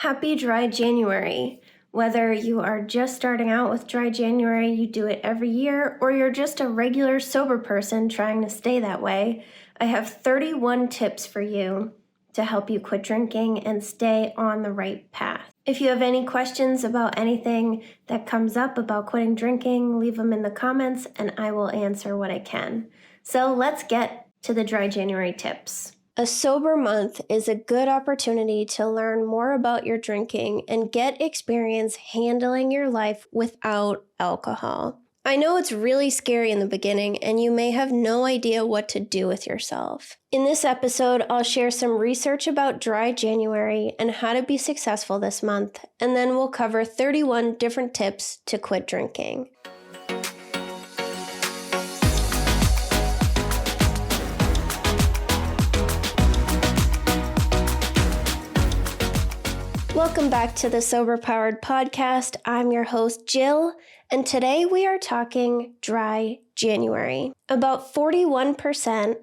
Happy Dry January! Whether you are just starting out with Dry January, you do it every year, or you're just a regular sober person trying to stay that way, I have 31 tips for you to help you quit drinking and stay on the right path. If you have any questions about anything that comes up about quitting drinking, leave them in the comments and I will answer what I can. So let's get to the Dry January tips. A sober month is a good opportunity to learn more about your drinking and get experience handling your life without alcohol. I know it's really scary in the beginning and you may have no idea what to do with yourself. In this episode, I'll share some research about Dry January and how to be successful this month, and then we'll cover 31 different tips to quit drinking. Welcome back to the Sober Powered Podcast. I'm your host, Jill, and today we are talking Dry January. About 41%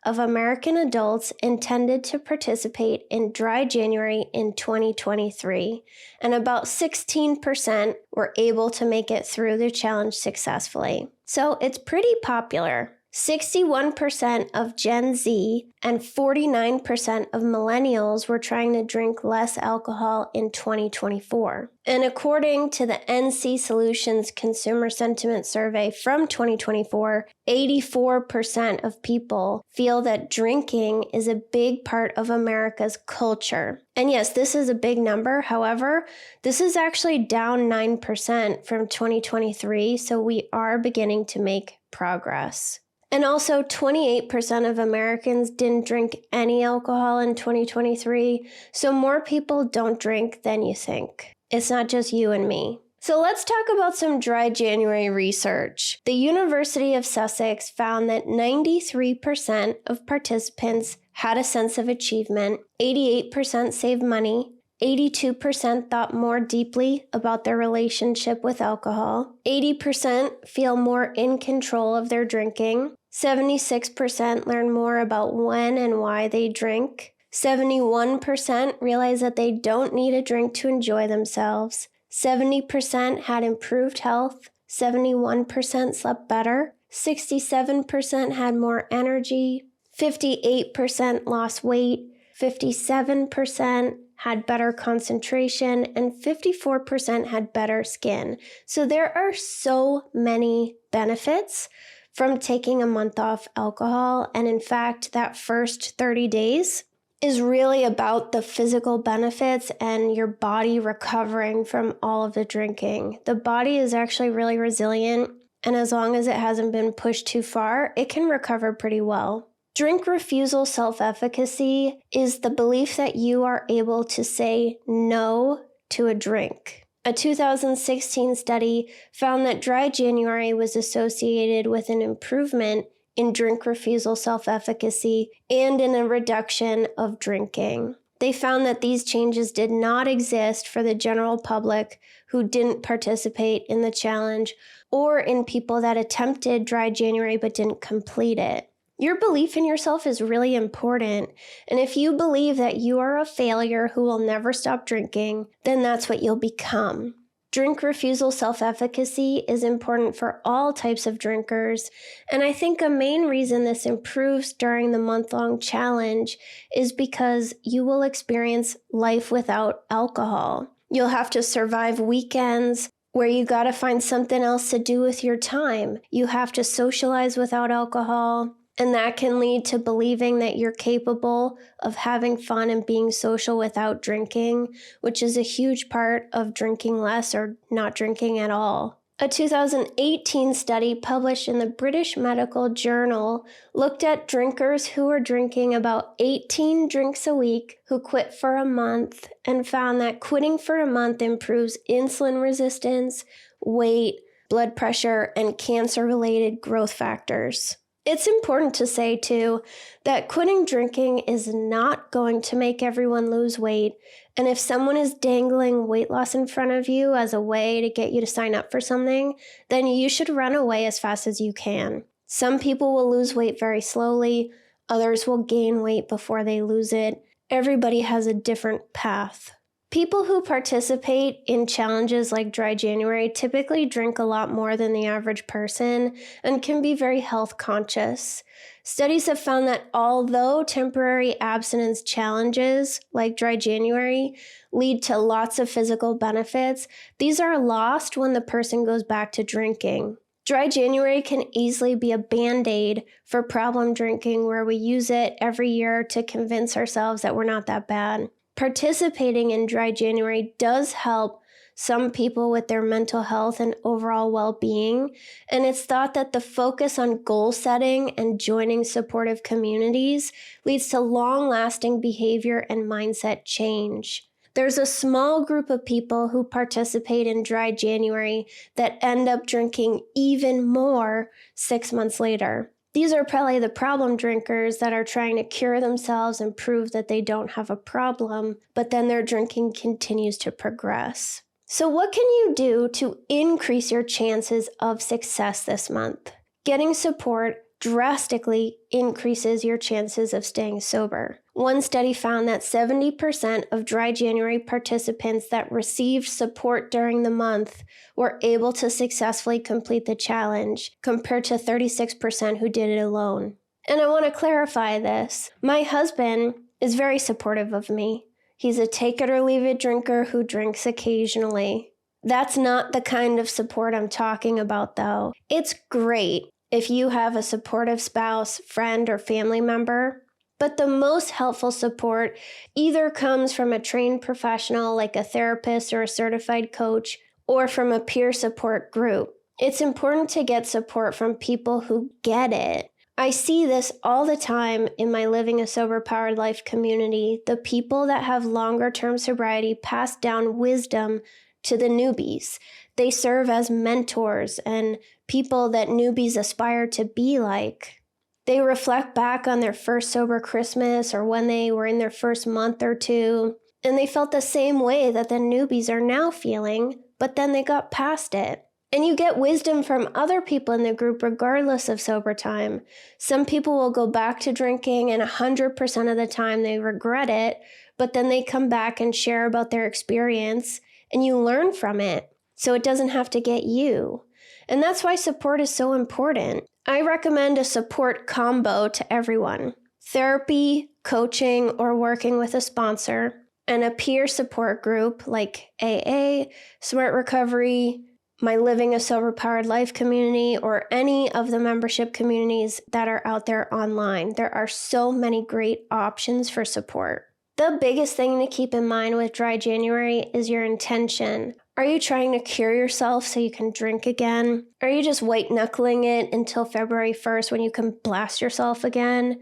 of American adults intended to participate in Dry January in 2023, and about 16% were able to make it through the challenge successfully. So it's pretty popular. 61% of Gen Z and 49% of millennials were trying to drink less alcohol in 2024. And according to the NC Solutions Consumer Sentiment Survey from 2024, 84% of people feel that drinking is a big part of America's culture. And yes, this is a big number. However, this is actually down 9% from 2023, so we are beginning to make progress. And also, 28% of Americans didn't drink any alcohol in 2023, so more people don't drink than you think. It's not just you and me. So let's talk about some Dry January research. The University of Sussex found that 93% of participants had a sense of achievement, 88% saved money, 82% thought more deeply about their relationship with alcohol, 80% feel more in control of their drinking, 76% learn more about when and why they drink, 71% realize that they don't need a drink to enjoy themselves, 70% had improved health, 71% slept better, 67% had more energy, 58% lost weight, 57% had better concentration, and 54% had better skin. So there are so many benefits from taking a month off alcohol. And in fact, that first 30 days is really about the physical benefits and your body recovering from all of the drinking. The body is actually really resilient, and as long as it hasn't been pushed too far, it can recover pretty well. Drink refusal self-efficacy is the belief that you are able to say no to a drink. A 2016 study found that Dry January was associated with an improvement in drink refusal self-efficacy and in a reduction of drinking. They found that these changes did not exist for the general public who didn't participate in the challenge or in people that attempted Dry January but didn't complete it. Your belief in yourself is really important, and if you believe that you are a failure who will never stop drinking, then that's what you'll become. Drink refusal self-efficacy is important for all types of drinkers, and I think a main reason this improves during the month-long challenge is because you will experience life without alcohol. You'll have to survive weekends where you gotta find something else to do with your time. You have to socialize without alcohol. And that can lead to believing that you're capable of having fun and being social without drinking, which is a huge part of drinking less or not drinking at all. A 2018 study published in the British Medical Journal looked at drinkers who were drinking about 18 drinks a week who quit for a month and found that quitting for a month improves insulin resistance, weight, blood pressure, and cancer-related growth factors. It's important to say, too, that quitting drinking is not going to make everyone lose weight, and if someone is dangling weight loss in front of you as a way to get you to sign up for something, then you should run away as fast as you can. Some people will lose weight very slowly, others will gain weight before they lose it. Everybody has a different path. People who participate in challenges like Dry January typically drink a lot more than the average person and can be very health conscious. Studies have found that although temporary abstinence challenges like Dry January lead to lots of physical benefits, these are lost when the person goes back to drinking. Dry January can easily be a band-aid for problem drinking where we use it every year to convince ourselves that we're not that bad. Participating in Dry January does help some people with their mental health and overall well-being, and it's thought that the focus on goal setting and joining supportive communities leads to long-lasting behavior and mindset change. There's a small group of people who participate in Dry January that end up drinking even more 6 months later. These are probably the problem drinkers that are trying to cure themselves and prove that they don't have a problem, but then their drinking continues to progress. So what can you do to increase your chances of success this month? Getting support drastically increases your chances of staying sober. One study found that 70% of Dry January participants that received support during the month were able to successfully complete the challenge, compared to 36% who did it alone. And I want to clarify this. My husband is very supportive of me. He's a take it or leave it drinker who drinks occasionally. That's not the kind of support I'm talking about, though. It's great if you have a supportive spouse, friend, or family member, but the most helpful support either comes from a trained professional like a therapist or a certified coach, or from a peer support group. It's important to get support from people who get it. I see this all the time in my Living a Sober Powered Life community. The people that have longer term sobriety pass down wisdom to the newbies. They serve as mentors and people that newbies aspire to be like. They reflect back on their first sober Christmas or when they were in their first month or two, and they felt the same way that the newbies are now feeling, but then they got past it. And you get wisdom from other people in the group regardless of sober time. Some people will go back to drinking and 100% of the time they regret it, but then they come back and share about their experience and you learn from it. So it doesn't have to get you. And that's why support is so important. I recommend a support combo to everyone. Therapy, coaching, or working with a sponsor, and a peer support group like AA, Smart Recovery, my Living a Sober Powered Life community, or any of the membership communities that are out there online. There are so many great options for support. The biggest thing to keep in mind with Dry January is your intention. Are you trying to cure yourself so you can drink again? Are you just white-knuckling it until February 1st when you can blast yourself again?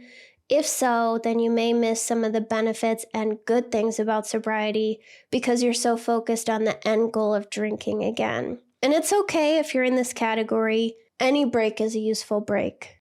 If so, then you may miss some of the benefits and good things about sobriety because you're so focused on the end goal of drinking again. And it's okay if you're in this category. Any break is a useful break.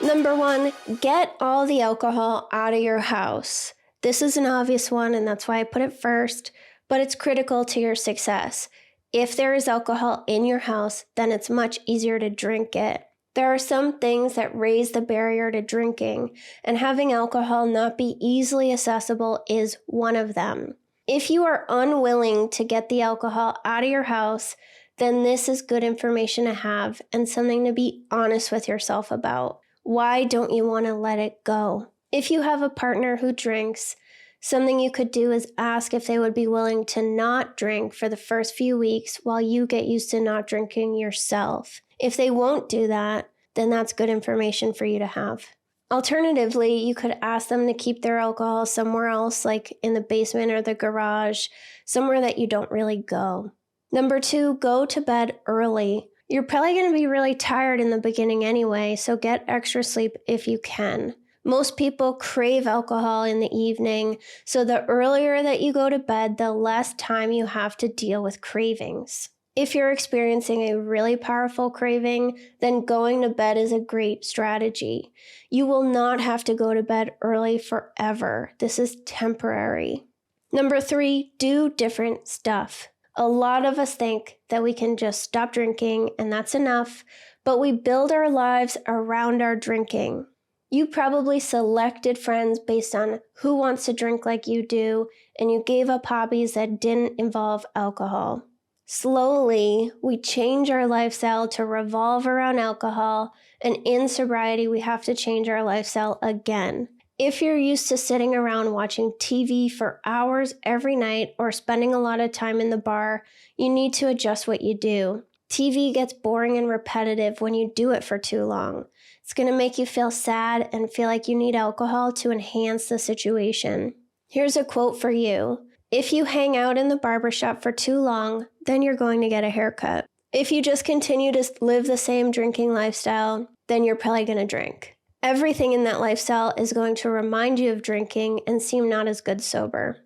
Number 1, get all the alcohol out of your house. This is an obvious one, and that's why I put it first, but it's critical to your success. If there is alcohol in your house, then it's much easier to drink it. There are some things that raise the barrier to drinking, and having alcohol not be easily accessible is one of them. If you are unwilling to get the alcohol out of your house, then this is good information to have and something to be honest with yourself about. Why don't you want to let it go? If you have a partner who drinks, something you could do is ask if they would be willing to not drink for the first few weeks while you get used to not drinking yourself. If they won't do that, then that's good information for you to have. Alternatively, you could ask them to keep their alcohol somewhere else, like in the basement or the garage, somewhere that you don't really go. Number 2, go to bed early. You're probably going to be really tired in the beginning anyway, so get extra sleep if you can. Most people crave alcohol in the evening, so the earlier that you go to bed, the less time you have to deal with cravings. If you're experiencing a really powerful craving, then going to bed is a great strategy. You will not have to go to bed early forever. This is temporary. Number 3, do different stuff. A lot of us think that we can just stop drinking and that's enough, but we build our lives around our drinking. You probably selected friends based on who wants to drink like you do, and you gave up hobbies that didn't involve alcohol. Slowly, we change our lifestyle to revolve around alcohol, and in sobriety, we have to change our lifestyle again. If you're used to sitting around watching TV for hours every night or spending a lot of time in the bar, you need to adjust what you do. TV gets boring and repetitive when you do it for too long. It's going to make you feel sad and feel like you need alcohol to enhance the situation. Here's a quote for you. If you hang out in the barbershop for too long, then you're going to get a haircut. If you just continue to live the same drinking lifestyle, then you're probably going to drink. Everything in that lifestyle is going to remind you of drinking and seem not as good sober.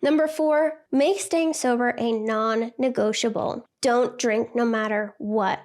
Number 4, make staying sober a non-negotiable. Don't drink no matter what.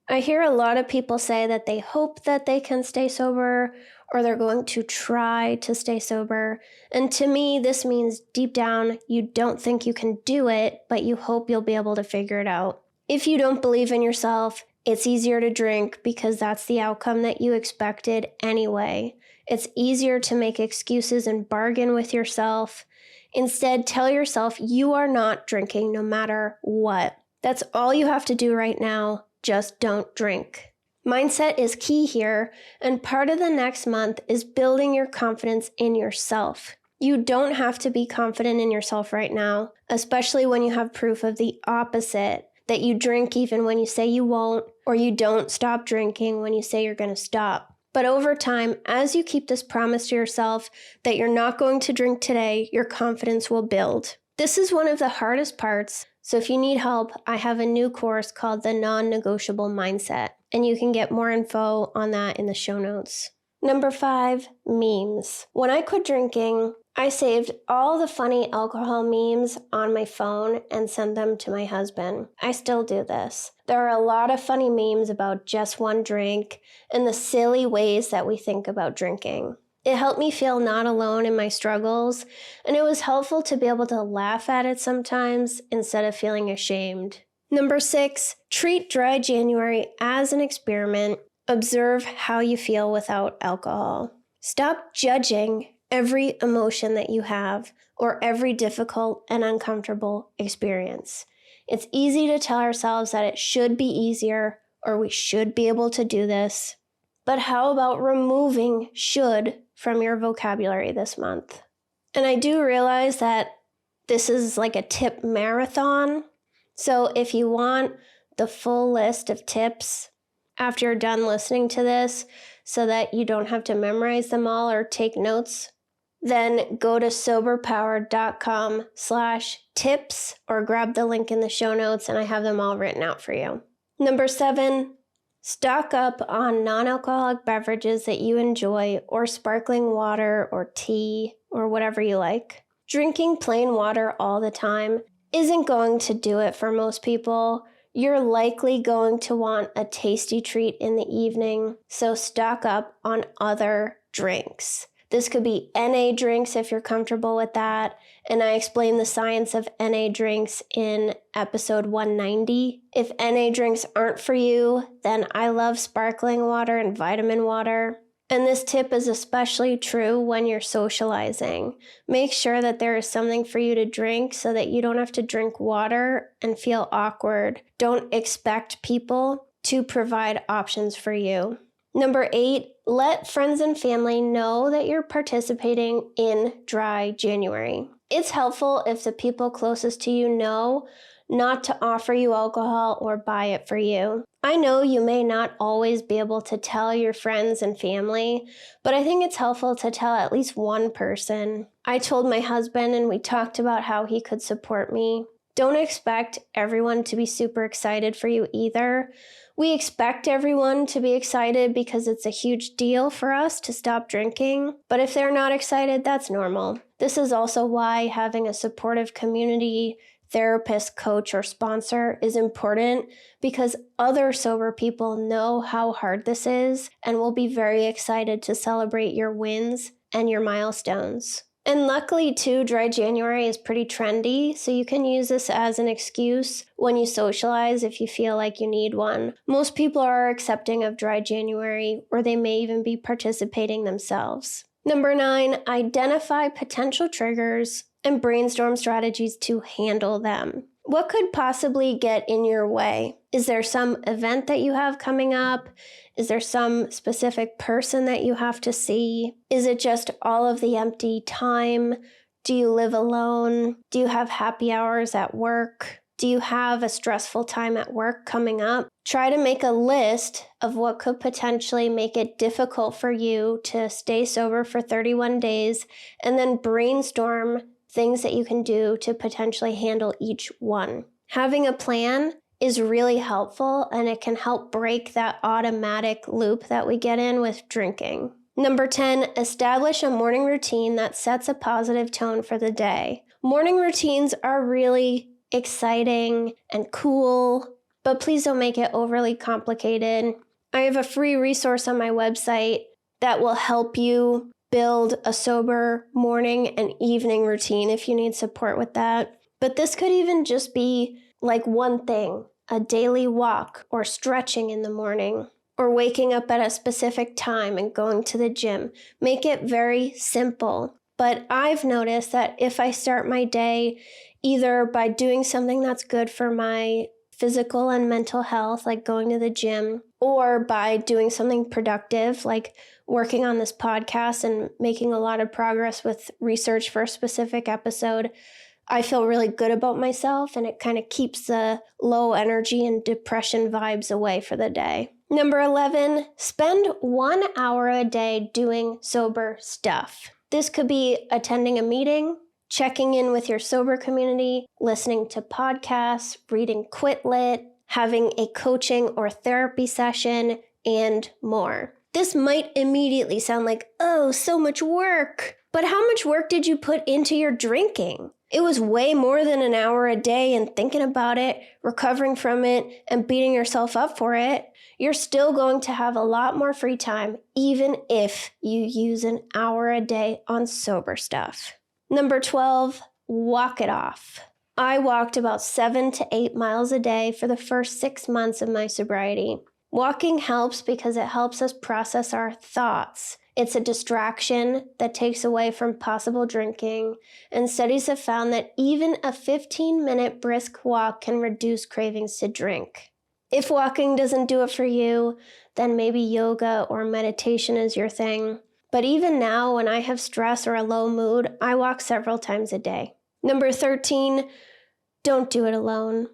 I hear a lot of people say that they hope that they can stay sober or they're going to try to stay sober. And to me, this means deep down, you don't think you can do it, but you hope you'll be able to figure it out. If you don't believe in yourself, it's easier to drink because that's the outcome that you expected anyway. It's easier to make excuses and bargain with yourself. Instead, tell yourself you are not drinking no matter what. That's all you have to do right now. Just don't drink. Mindset is key here, and part of the next month is building your confidence in yourself. You don't have to be confident in yourself right now, especially when you have proof of the opposite, that you drink even when you say you won't, or you don't stop drinking when you say you're going to stop. But over time, as you keep this promise to yourself that you're not going to drink today, your confidence will build. This is one of the hardest parts, so if you need help, I have a new course called the Non-Negotiable Mindset, and you can get more info on that in the show notes. Number 5, memes. When I quit drinking, I saved all the funny alcohol memes on my phone and sent them to my husband. I still do this. There are a lot of funny memes about just one drink and the silly ways that we think about drinking. It helped me feel not alone in my struggles, and it was helpful to be able to laugh at it sometimes instead of feeling ashamed. Number 6, treat dry January as an experiment. Observe how you feel without alcohol. Stop judging every emotion that you have or every difficult and uncomfortable experience. It's easy to tell ourselves that it should be easier or we should be able to do this. But how about removing should from your vocabulary this month? And I do realize that this is like a tip marathon. So if you want the full list of tips after you're done listening to this so that you don't have to memorize them all or take notes, then go to soberpowered.com/tips or grab the link in the show notes and I have them all written out for you. Number 7, stock up on non-alcoholic beverages that you enjoy or sparkling water or tea or whatever you like. Drinking plain water all the time isn't going to do it for most people. You're likely going to want a tasty treat in the evening, so stock up on other drinks. This could be NA drinks if you're comfortable with that, and I explain the science of NA drinks in episode 190. If NA drinks aren't for you, then I love sparkling water and vitamin water. And this tip is especially true when you're socializing. Make sure that there is something for you to drink so that you don't have to drink water and feel awkward. Don't expect people to provide options for you. Number 8, let friends and family know that you're participating in Dry January. It's helpful if the people closest to you know not to offer you alcohol or buy it for you. I know you may not always be able to tell your friends and family, but I think it's helpful to tell at least one person. I told my husband and we talked about how he could support me. Don't expect everyone to be super excited for you either. We expect everyone to be excited because it's a huge deal for us to stop drinking, but if they're not excited, that's normal. This is also why having a supportive community, therapist, coach, or sponsor is important because other sober people know how hard this is and will be very excited to celebrate your wins and your milestones. And luckily, too, dry January is pretty trendy, so you can use this as an excuse when you socialize if you feel like you need one. Most people are accepting of dry January, or they may even be participating themselves. Number 9, identify potential triggers and brainstorm strategies to handle them. What could possibly get in your way? Is there some event that you have coming up? Is there some specific person that you have to see? Is it just all of the empty time? Do you live alone? Do you have happy hours at work? Do you have a stressful time at work coming up? Try to make a list of what could potentially make it difficult for you to stay sober for 31 days, and then brainstorm things that you can do to potentially handle each one. Having a plan is really helpful, and it can help break that automatic loop that we get in with drinking. Number 10, establish a morning routine that sets a positive tone for the day. Morning routines are really exciting and cool, but please don't make it overly complicated. I have a free resource on my website that will help you build a sober morning and evening routine if you need support with that. But this could even just be like one thing, a daily walk or stretching in the morning, or waking up at a specific time and going to the gym. Make it very simple. But I've noticed that if I start my day either by doing something that's good for my physical and mental health, like going to the gym, or by doing something productive, like working on this podcast and making a lot of progress with research for a specific episode, I feel really good about myself, and it kind of keeps the low energy and depression vibes away for the day. Number 11, spend 1 hour a day doing sober stuff. This could be attending a meeting, checking in with your sober community, listening to podcasts, reading Quit Lit, having a coaching or therapy session, and more. This might immediately sound like, oh, so much work. But how much work did you put into your drinking? It was way more than an hour a day, and thinking about it, recovering from it, and beating yourself up for it. You're still going to have a lot more free time, even if you use an hour a day on sober stuff. Number 12, walk it off. I walked about 7 to 8 miles a day for the first 6 months of my sobriety. Walking helps because it helps us process our thoughts. It's a distraction that takes away from possible drinking, and studies have found that even a 15-minute brisk walk can reduce cravings to drink. If walking doesn't do it for you, then maybe yoga or meditation is your thing. But even now, when I have stress or a low mood, I walk several times a day. Number 13, don't do it alone.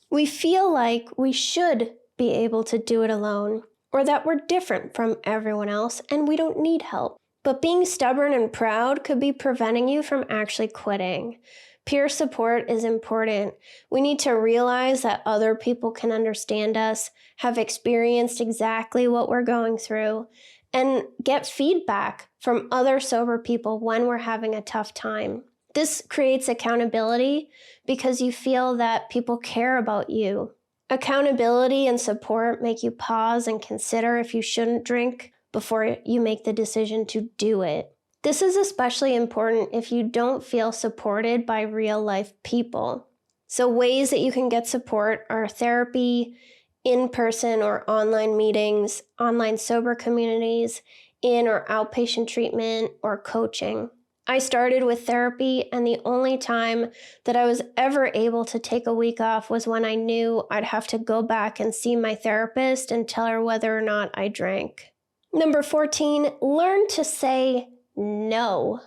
We feel like we should be able to do it alone, or that we're different from everyone else and we don't need help. But being stubborn and proud could be preventing you from actually quitting. Peer support is important. We need to realize that other people can understand us, have experienced exactly what we're going through, and get feedback from other sober people when we're having a tough time. This creates accountability because you feel that people care about you. Accountability and support make you pause and consider if you shouldn't drink before you make the decision to do it. This is especially important if you don't feel supported by real-life people. So ways that you can get support are therapy, in-person or online meetings, online sober communities, in or outpatient treatment, or coaching. I started with therapy, and the only time that I was ever able to take a week off was when I knew I'd have to go back and see my therapist and tell her whether or not I drank. Number 14, learn to say no.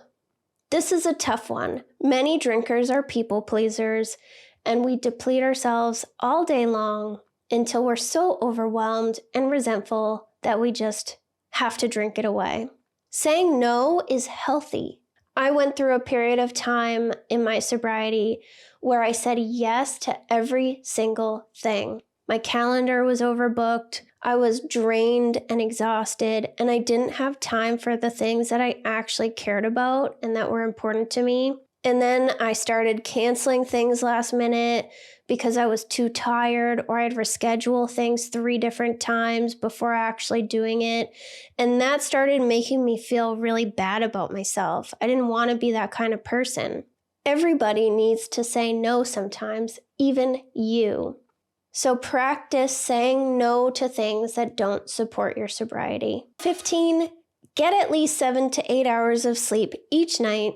This is a tough one. Many drinkers are people pleasers, and we deplete ourselves all day long until we're so overwhelmed and resentful that we just have to drink it away. Saying no is healthy. I went through a period of time in my sobriety where I said yes to every single thing. My calendar was overbooked, I was drained and exhausted, and I didn't have time for the things that I actually cared about and that were important to me. And then I started canceling things last minute because I was too tired, or I'd reschedule things 3 different times before actually doing it. And that started making me feel really bad about myself. I didn't want to be that kind of person. Everybody needs to say no sometimes, even you. So practice saying no to things that don't support your sobriety. 15, get at least 7 to 8 hours of sleep each night,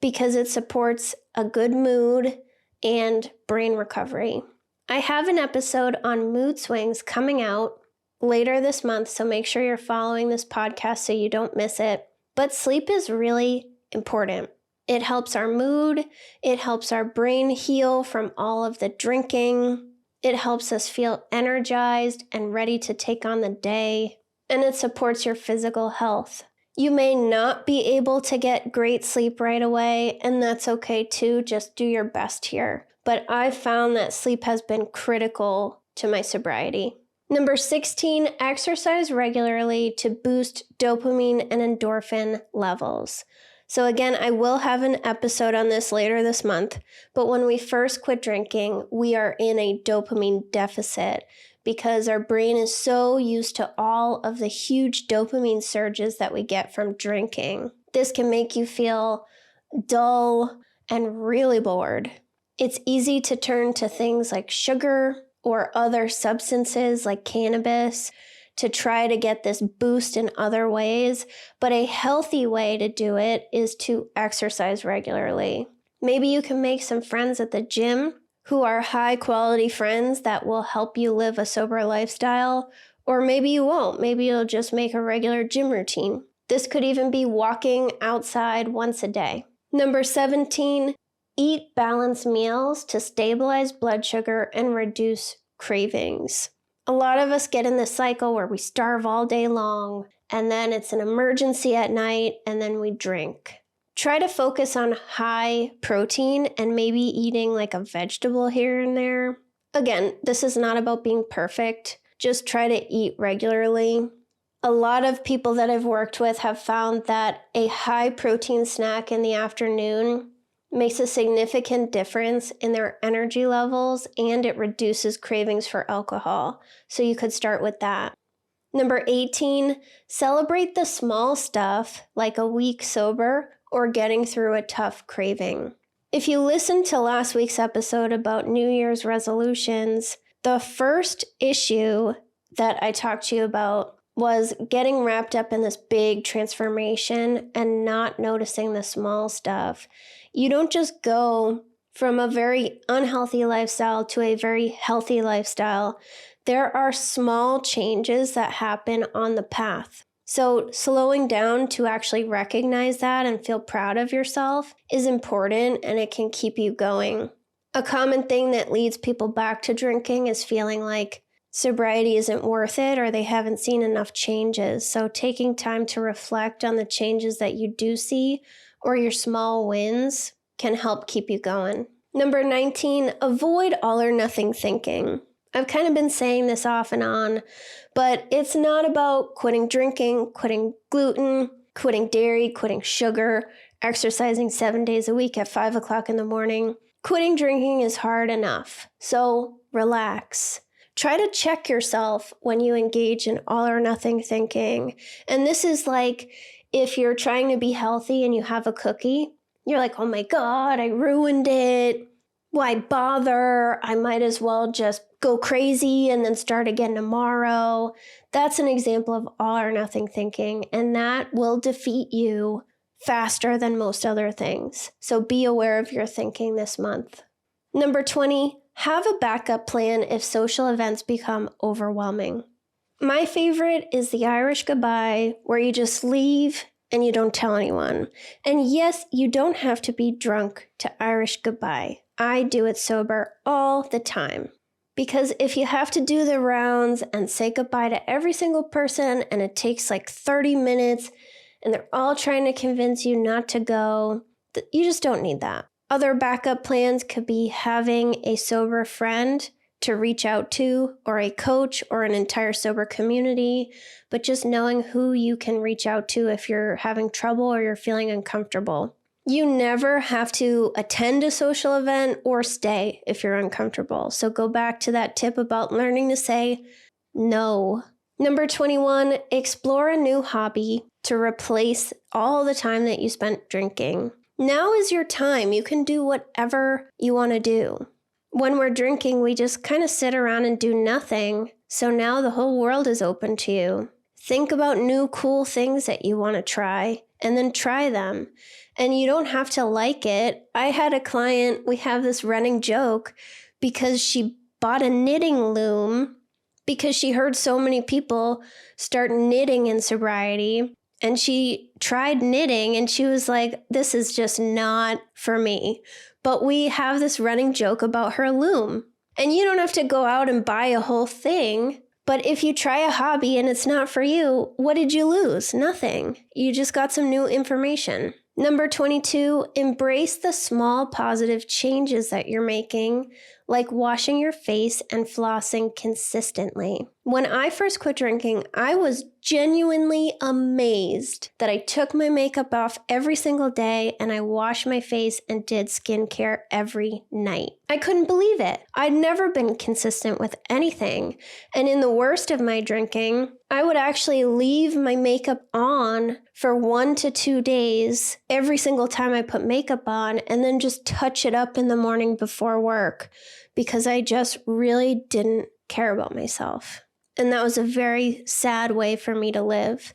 because it supports a good mood and brain recovery. I have an episode on mood swings coming out later this month, so make sure you're following this podcast so you don't miss it. But sleep is really important. It helps our mood. It helps our brain heal from all of the drinking. It helps us feel energized and ready to take on the day. And it supports your physical health. You may not be able to get great sleep right away, and that's okay too. Just do your best here. But I've found that sleep has been critical to my sobriety. Number 16, exercise regularly to boost dopamine and endorphin levels. So again, I will have an episode on this later this month, but when we first quit drinking, we are in a dopamine deficit, because our brain is so used to all of the huge dopamine surges that we get from drinking. This can make you feel dull and really bored. It's easy to turn to things like sugar or other substances like cannabis to try to get this boost in other ways, but a healthy way to do it is to exercise regularly. Maybe you can make some friends at the gym who are high-quality friends that will help you live a sober lifestyle, or maybe you won't. Maybe you'll just make a regular gym routine. This could even be walking outside once a day. Number 17, eat balanced meals to stabilize blood sugar and reduce cravings. A lot of us get in this cycle where we starve all day long, and then it's an emergency at night, and then we drink. Try to focus on high protein and maybe eating like a vegetable here and there. Again, this is not about being perfect. Just try to eat regularly. A lot of people that I've worked with have found that a high protein snack in the afternoon makes a significant difference in their energy levels, and it reduces cravings for alcohol. So you could start with that. Number 18, celebrate the small stuff like a week sober or getting through a tough craving. If you listened to last week's episode about New Year's resolutions, the first issue that I talked to you about was getting wrapped up in this big transformation and not noticing the small stuff. You don't just go from a very unhealthy lifestyle to a very healthy lifestyle. There are small changes that happen on the path. So slowing down to actually recognize that and feel proud of yourself is important, and it can keep you going. A common thing that leads people back to drinking is feeling like sobriety isn't worth it, or they haven't seen enough changes. So taking time to reflect on the changes that you do see or your small wins can help keep you going. Number 19, avoid all or nothing thinking. I've kind of been saying this off and on, but it's not about quitting drinking, quitting gluten, quitting dairy, quitting sugar, exercising 7 days a week at 5 o'clock in the morning. Quitting drinking is hard enough, so relax. Try to check yourself when you engage in all or nothing thinking. And this is like if you're trying to be healthy and you have a cookie, you're like, oh my God, I ruined it. Why bother? I might as well just go crazy and then start again tomorrow. That's an example of all or nothing thinking, and that will defeat you faster than most other things. So be aware of your thinking this month. Number 20, have a backup plan if social events become overwhelming. My favorite is the Irish goodbye, where you just leave and you don't tell anyone. And yes, you don't have to be drunk to Irish goodbye. I do it sober all the time. Because if you have to do the rounds and say goodbye to every single person, and it takes like 30 minutes, and they're all trying to convince you not to go, you just don't need that. Other backup plans could be having a sober friend to reach out to, or a coach, or an entire sober community, but just knowing who you can reach out to if you're having trouble or you're feeling uncomfortable. You never have to attend a social event or stay if you're uncomfortable. So go back to that tip about learning to say no. Number 21, explore a new hobby to replace all the time that you spent drinking. Now is your time. You can do whatever you want to do. When we're drinking, we just kind of sit around and do nothing. So now the whole world is open to you. Think about new cool things that you want to try and then try them. And you don't have to like it. I had a client, we have this running joke because she bought a knitting loom because she heard so many people start knitting in sobriety. And she tried knitting and she was like, this is just not for me. But we have this running joke about her loom. And you don't have to go out and buy a whole thing. But if you try a hobby and it's not for you, what did you lose? Nothing. You just got some new information. Number 22, embrace the small positive changes that you're making, like washing your face and flossing consistently. When I first quit drinking, I was genuinely amazed that I took my makeup off every single day and I washed my face and did skincare every night. I couldn't believe it. I'd never been consistent with anything. And in the worst of my drinking, I would actually leave my makeup on for 1 to 2 days every single time I put makeup on and then just touch it up in the morning before work because I just really didn't care about myself. And that was a very sad way for me to live.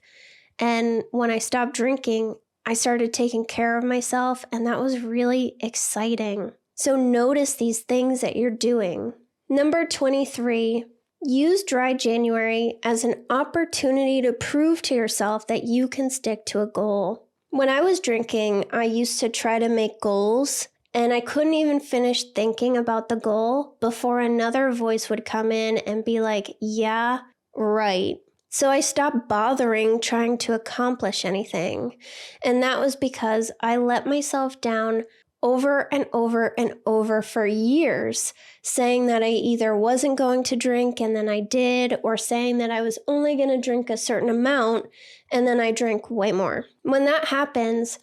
And when I stopped drinking, I started taking care of myself, and that was really exciting. So notice these things that you're doing. Number 23, use Dry January as an opportunity to prove to yourself that you can stick to a goal. When I was drinking, I used to try to make goals, and I couldn't even finish thinking about the goal before another voice would come in and be like, yeah, right. So I stopped bothering trying to accomplish anything. And that was because I let myself down over and over and over for years, saying that I either wasn't going to drink and then I did, or saying that I was only going to drink a certain amount and then I drank way more. When that happens,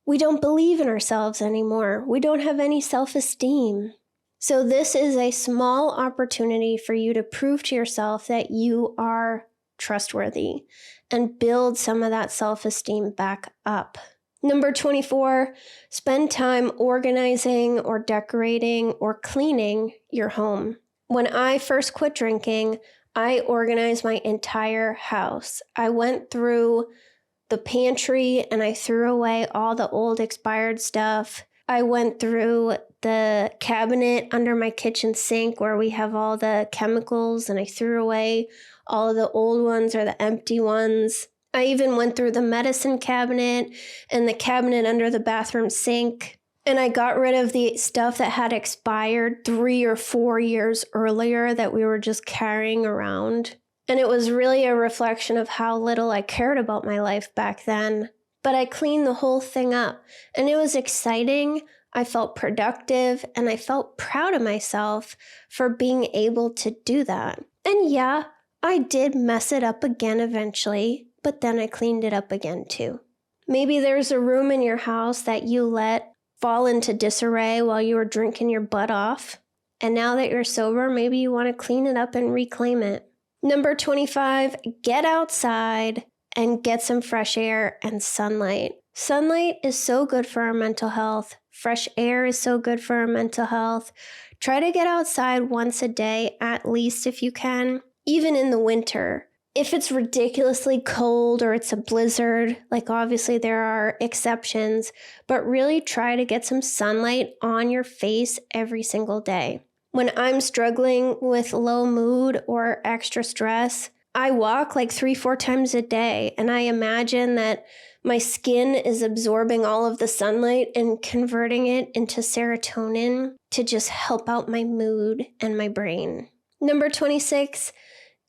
we don't believe in ourselves anymore. We don't have any self-esteem. So this is a small opportunity for you to prove to yourself that you are trustworthy and build some of that self-esteem back up. Number 24, spend time organizing or decorating or cleaning your home. When I first quit drinking, I organized my entire house. I went through the pantry and I threw away all the old expired stuff. I went through the cabinet under my kitchen sink where we have all the chemicals and I threw away all of the old ones or the empty ones. I even went through the medicine cabinet and the cabinet under the bathroom sink. And I got rid of the stuff that had expired 3 or 4 years earlier that we were just carrying around. And it was really a reflection of how little I cared about my life back then. But I cleaned the whole thing up, and it was exciting. I felt productive, and I felt proud of myself for being able to do that. And yeah, I did mess it up again eventually, but then I cleaned it up again too. Maybe there's a room in your house that you let fall into disarray while you were drinking your butt off. And now that you're sober, maybe you want to clean it up and reclaim it. Number 25, get outside and get some fresh air and sunlight. Sunlight is so good for our mental health. Fresh air is so good for our mental health. Try to get outside once a day, at least if you can, even in the winter. If it's ridiculously cold or it's a blizzard, like obviously there are exceptions, but really try to get some sunlight on your face every single day. When I'm struggling with low mood or extra stress, I walk like 3-4 times a day, and I imagine that my skin is absorbing all of the sunlight and converting it into serotonin to just help out my mood and my brain. Number 26,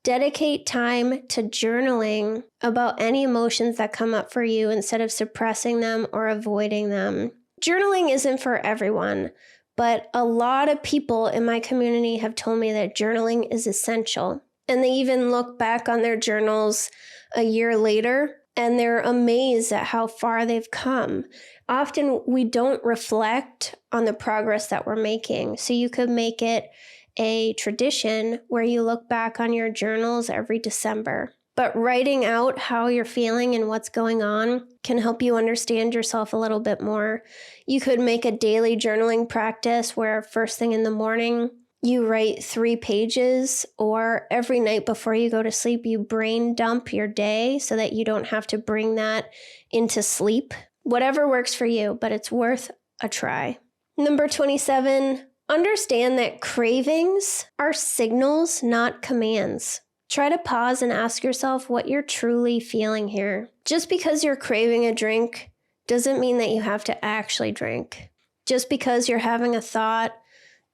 dedicate time to journaling about any emotions that come up for you instead of suppressing them or avoiding them. Journaling isn't for everyone. But a lot of people in my community have told me that journaling is essential. And they even look back on their journals a year later and they're amazed at how far they've come. Often we don't reflect on the progress that we're making. So you could make it a tradition where you look back on your journals every December. But writing out how you're feeling and what's going on can help you understand yourself a little bit more. You could make a daily journaling practice where first thing in the morning, you write 3 pages, or every night before you go to sleep, you brain dump your day so that you don't have to bring that into sleep. Whatever works for you, but it's worth a try. Number 27, understand that cravings are signals, not commands. Try to pause and ask yourself what you're truly feeling here. Just because you're craving a drink doesn't mean that you have to actually drink. Just because you're having a thought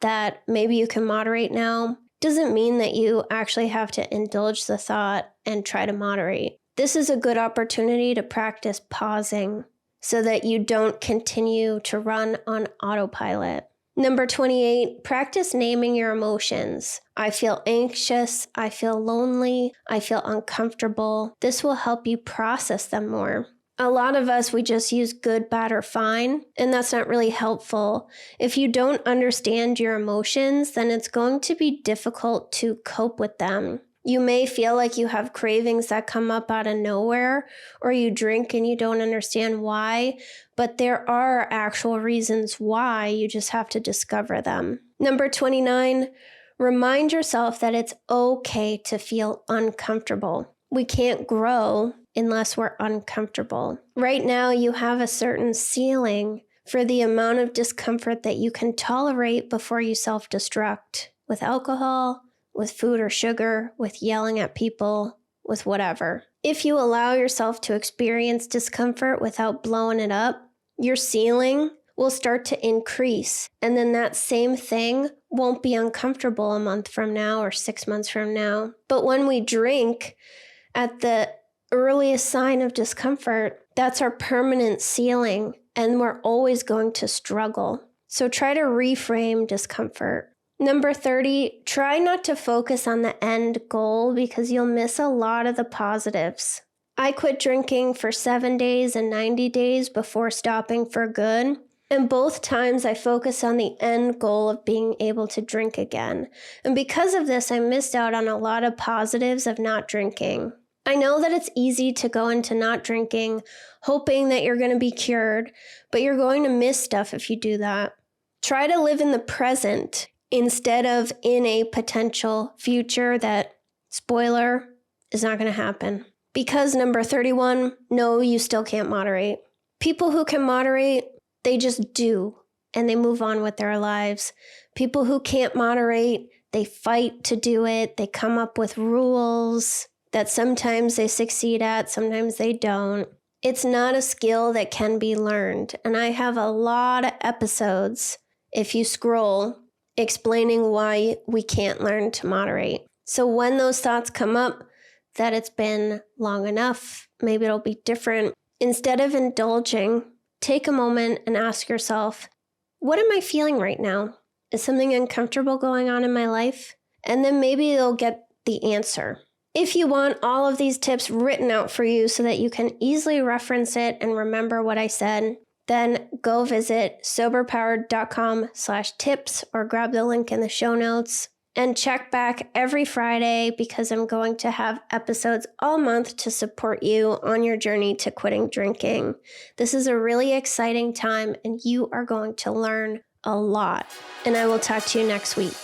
that maybe you can moderate now doesn't mean that you actually have to indulge the thought and try to moderate. This is a good opportunity to practice pausing so that you don't continue to run on autopilot. Number 28, practice naming your emotions. I feel anxious, I feel lonely, I feel uncomfortable. This will help you process them more. A lot of us, we just use good, bad, or fine, and that's not really helpful. If you don't understand your emotions, then it's going to be difficult to cope with them. You may feel like you have cravings that come up out of nowhere, or you drink and you don't understand why, but there are actual reasons why. You just have to discover them. Number 29, remind yourself that it's okay to feel uncomfortable. We can't grow unless we're uncomfortable. Right now, you have a certain ceiling for the amount of discomfort that you can tolerate before you self-destruct with alcohol, with food or sugar, with yelling at people, with whatever. If you allow yourself to experience discomfort without blowing it up, your ceiling will start to increase. And then that same thing won't be uncomfortable a month from now or 6 months from now. But when we drink at the earliest sign of discomfort, that's our permanent ceiling, and we're always going to struggle. So try to reframe discomfort. Number 30, try not to focus on the end goal because you'll miss a lot of the positives. I quit drinking for 7 days and 90 days before stopping for good. And both times I focused on the end goal of being able to drink again. And because of this, I missed out on a lot of positives of not drinking. I know that it's easy to go into not drinking, hoping that you're going to be cured, but you're going to miss stuff if you do that. Try to live in the present instead of in a potential future that, spoiler, is not going to happen. Because number 31, no, you still can't moderate. People who can moderate, they just do, and they move on with their lives. People who can't moderate, they fight to do it. They come up with rules that sometimes they succeed at, sometimes they don't. It's not a skill that can be learned. And I have a lot of episodes, if you scroll, explaining why we can't learn to moderate. So when those thoughts come up, that it's been long enough, maybe it'll be different. Instead of indulging, take a moment and ask yourself, what am I feeling right now? Is something uncomfortable going on in my life? And then maybe you'll get the answer. If you want all of these tips written out for you so that you can easily reference it and remember what I said, then go visit soberpowered.com/tips or grab the link in the show notes and check back every Friday because I'm going to have episodes all month to support you on your journey to quitting drinking. This is a really exciting time and you are going to learn a lot. And I will talk to you next week.